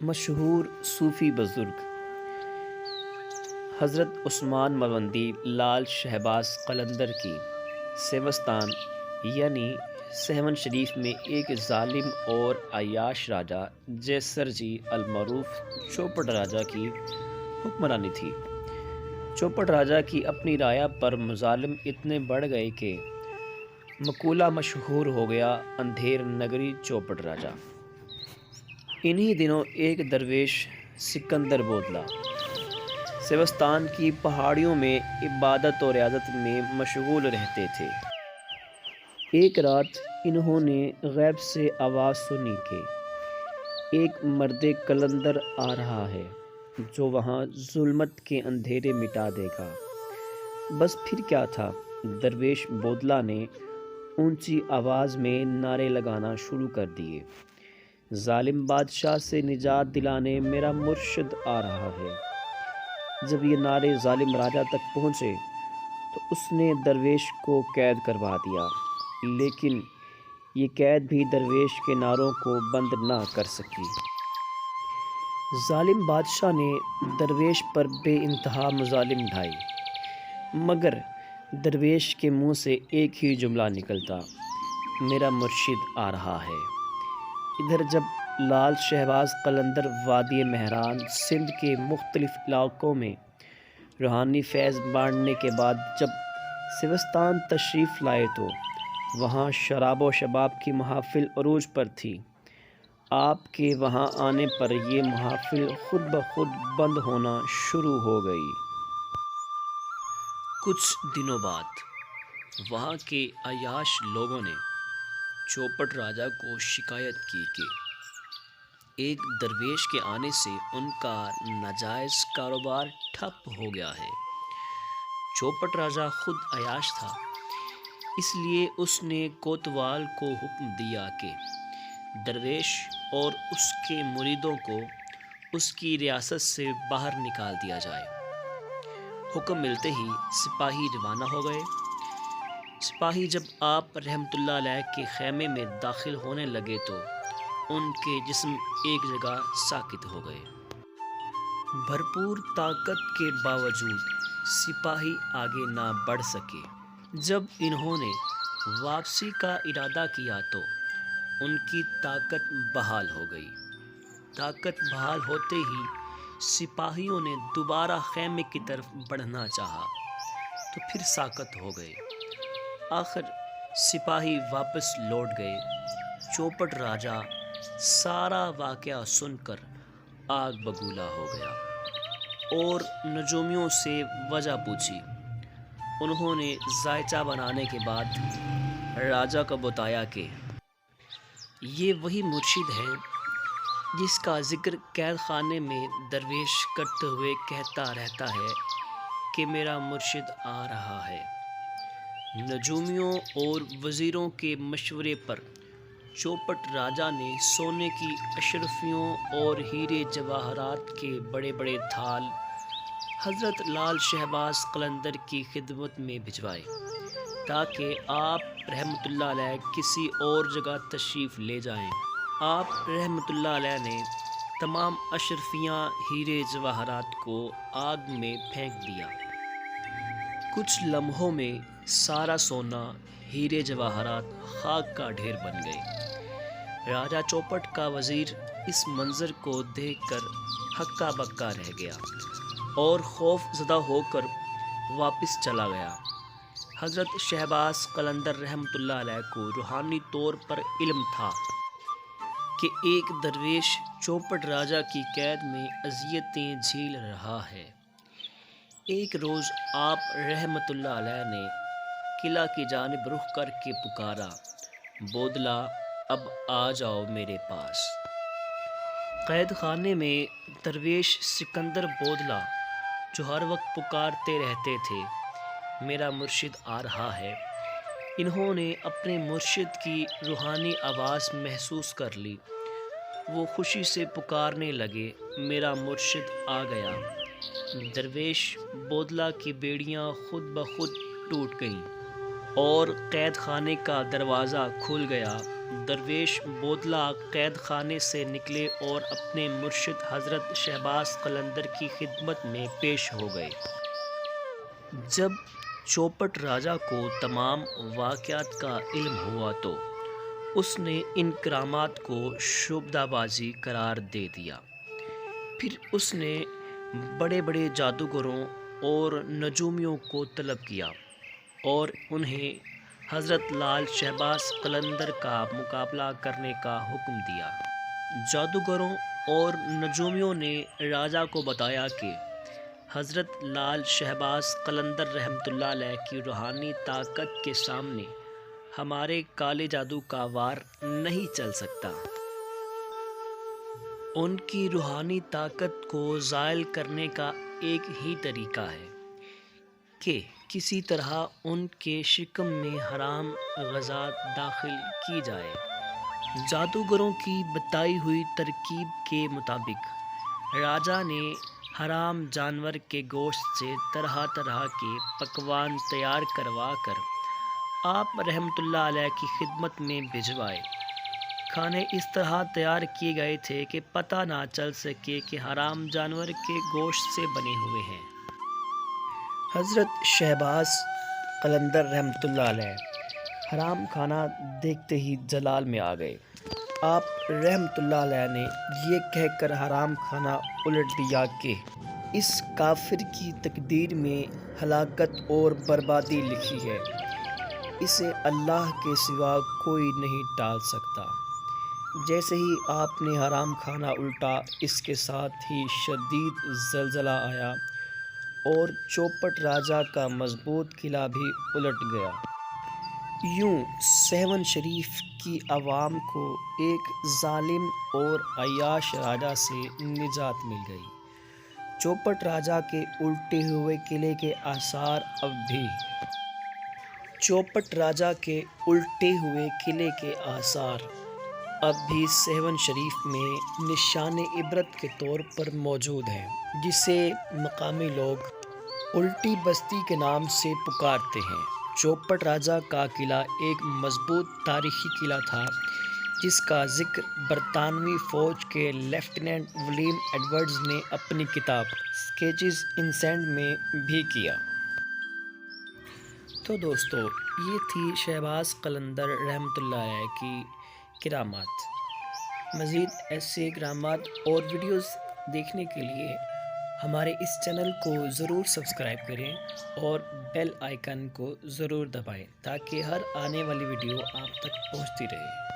مشہور صوفی بزرگ حضرت عثمان ملوندی لال شہباز قلندر کی سیوستان یعنی سہون شریف میں ایک ظالم اور عیاش راجہ جیسر جی المعروف چوپڑ راجہ کی حکمرانی تھی۔ چوپڑ راجہ کی اپنی رعایا پر مظالم اتنے بڑھ گئے کہ مقولہ مشہور ہو گیا اندھیر نگری چوپڑ راجہ۔ انہی دنوں ایک درویش سکندر بودلہ سیوستان کی پہاڑیوں میں عبادت و ریاضت میں مشغول رہتے تھے۔ ایک رات انہوں نے غیب سے آواز سنی کہ ایک مرد قلندر آ رہا ہے جو وہاں ظلمت کے اندھیرے مٹا دے گا۔ بس پھر کیا تھا، درویش بودلہ نے اونچی آواز میں نعرے لگانا شروع کر دیے: ظالم بادشاہ سے نجات دلانے میرا مرشد آ رہا ہے۔ جب یہ نعرے ظالم راجہ تک پہنچے تو اس نے درویش کو قید کروا دیا، لیکن یہ قید بھی درویش کے نعروں کو بند نہ کر سکی۔ ظالم بادشاہ نے درویش پر بے انتہا مظالم ڈھائے، مگر درویش کے منہ سے ایک ہی جملہ نکلتا: میرا مرشد آ رہا ہے۔ ادھر جب لال شہباز قلندر وادی مہران سندھ کے مختلف علاقوں میں روحانی فیض بانٹنے کے بعد جب سیوستان تشریف لائے تو وہاں شراب و شباب کی محافل عروج پر تھی۔ آپ کے وہاں آنے پر یہ محافل خود بخود بند ہونا شروع ہو گئی۔ کچھ دنوں بعد وہاں کے عیاش لوگوں نے چوپڑ راجہ کو شکایت کی کہ ایک درویش کے آنے سے ان کا ناجائز کاروبار ٹھپ ہو گیا ہے۔ چوپڑ راجہ خود عیاش تھا، اس لیے اس نے کوتوال کو حکم دیا کہ درویش اور اس کے مریدوں کو اس کی ریاست سے باہر نکال دیا جائے۔ حکم ملتے ہی سپاہی روانہ ہو گئے۔ سپاہی جب آپ رحمۃ اللہ علیہ کے خیمے میں داخل ہونے لگے تو ان کے جسم ایک جگہ ساکت ہو گئے۔ بھرپور طاقت کے باوجود سپاہی آگے نہ بڑھ سکے۔ جب انہوں نے واپسی کا ارادہ کیا تو ان کی طاقت بحال ہو گئی۔ طاقت بحال ہوتے ہی سپاہیوں نے دوبارہ خیمے کی طرف بڑھنا چاہا تو پھر ساکت ہو گئے۔ آخر سپاہی واپس لوٹ گئے۔ چوپڑ راجہ سارا واقعہ سن کر آگ بگولا ہو گیا اور نجومیوں سے وجہ پوچھی۔ انہوں نے ذائچہ بنانے کے بعد راجہ کو بتایا کہ یہ وہی مرشد ہے جس کا ذکر قید خانے میں درویش کرتے ہوئے کہتا رہتا ہے کہ میرا مرشد آ رہا ہے۔ نجومیوں اور وزیروں کے مشورے پر چوپڑ راجہ نے سونے کی اشرفیوں اور ہیرے جواہرات کے بڑے بڑے تھال حضرت لال شہباز قلندر کی خدمت میں بھجوائے تاکہ آپ رحمۃ اللہ علیہ کسی اور جگہ تشریف لے جائیں۔ آپ رحمۃ اللہ علیہ نے تمام اشرفیاں ہیرے جواہرات کو آگ میں پھینک دیا۔ کچھ لمحوں میں سارا سونا ہیرے جواہرات خاک کا ڈھیر بن گئے۔ راجہ چوپڑ کا وزیر اس منظر کو دیکھ کر ہکا بکا رہ گیا اور خوف زدہ ہو کر واپس چلا گیا۔ حضرت شہباز قلندر رحمۃ اللہ علیہ کو روحانی طور پر علم تھا کہ ایک درویش چوپڑ راجہ کی قید میں اذیتیں جھیل رہا ہے۔ ایک روز آپ رحمۃ اللہ علیہ نے قلعہ کی جانب رخ کر کے پکارا: بودلہ، اب آ جاؤ میرے پاس۔ قید خانے میں درویش سکندر بودلہ جو ہر وقت پکارتے رہتے تھے میرا مرشد آ رہا ہے، انہوں نے اپنے مرشد کی روحانی آواز محسوس کر لی۔ وہ خوشی سے پکارنے لگے: میرا مرشد آ گیا۔ درویش بودلہ کی بیڑیاں خود بخود ٹوٹ گئیں اور قید خانے کا دروازہ کھل گیا۔ درویش بودلہ قید خانے سے نکلے اور اپنے مرشد حضرت شہباز قلندر کی خدمت میں پیش ہو گئے۔ جب چوپٹ راجہ کو تمام واقعات کا علم ہوا تو اس نے ان کرامات کو شعبدہ بازی قرار دے دیا۔ پھر اس نے بڑے بڑے جادوگروں اور نجومیوں کو طلب کیا اور انہیں حضرت لال شہباز قلندر کا مقابلہ کرنے کا حکم دیا۔ جادوگروں اور نجومیوں نے راجہ کو بتایا کہ حضرت لال شہباز قلندر رحمۃ اللہ علیہ کی روحانی طاقت کے سامنے ہمارے کالے جادو کا وار نہیں چل سکتا۔ ان کی روحانی طاقت کو زائل کرنے کا ایک ہی طریقہ ہے کہ کسی طرح ان کے شکم میں حرام غذا داخل کی جائے۔ جادوگروں کی بتائی ہوئی ترکیب کے مطابق راجہ نے حرام جانور کے گوشت سے طرح طرح کے پکوان تیار کروا کر آپ رحمۃ اللہ علیہ کی خدمت میں بھجوائے۔ کھانے اس طرح تیار کیے گئے تھے کہ پتہ نہ چل سکے کہ حرام جانور کے گوشت سے بنے ہوئے ہیں۔ حضرت شہباز قلندر رحمۃ اللہ علیہ حرام کھانا دیکھتے ہی جلال میں آ گئے۔ آپ رحمۃ اللہ علیہ نے یہ کہہ کر حرام کھانا الٹ دیا کہ اس کافر کی تقدیر میں ہلاکت اور بربادی لکھی ہے، اسے اللہ کے سوا کوئی نہیں ٹال سکتا۔ جیسے ہی آپ نے حرام کھانا الٹا، اس کے ساتھ ہی شدید زلزلہ آیا اور چوپٹ راجہ کا مضبوط قلعہ بھی الٹ گیا۔ یوں سیون شریف کی عوام کو ایک ظالم اور عیاش راجہ سے نجات مل گئی۔ چوپٹ راجہ کے الٹے ہوئے قلعے کے آثار اب بھی سیون شریف میں نشان عبرت کے طور پر موجود ہیں، جسے مقامی لوگ الٹی بستی کے نام سے پکارتے ہیں۔ چوپٹ راجہ کا قلعہ ایک مضبوط تاریخی قلعہ تھا جس کا ذکر برطانوی فوج کے لیفٹیننٹ ولیم ایڈورڈز نے اپنی کتاب اسکیچز ان سینڈ میں بھی کیا۔ تو دوستو، یہ تھی شہباز قلندر رحمۃ اللہ علیہ کی کرامات۔ مزید ایسے کرامات اور ویڈیوز دیکھنے کے لیے ہمارے اس چینل کو ضرور سبسکرائب کریں اور بیل آئیکن کو ضرور دبائیں تاکہ ہر آنے والی ویڈیو آپ تک پہنچتی رہے۔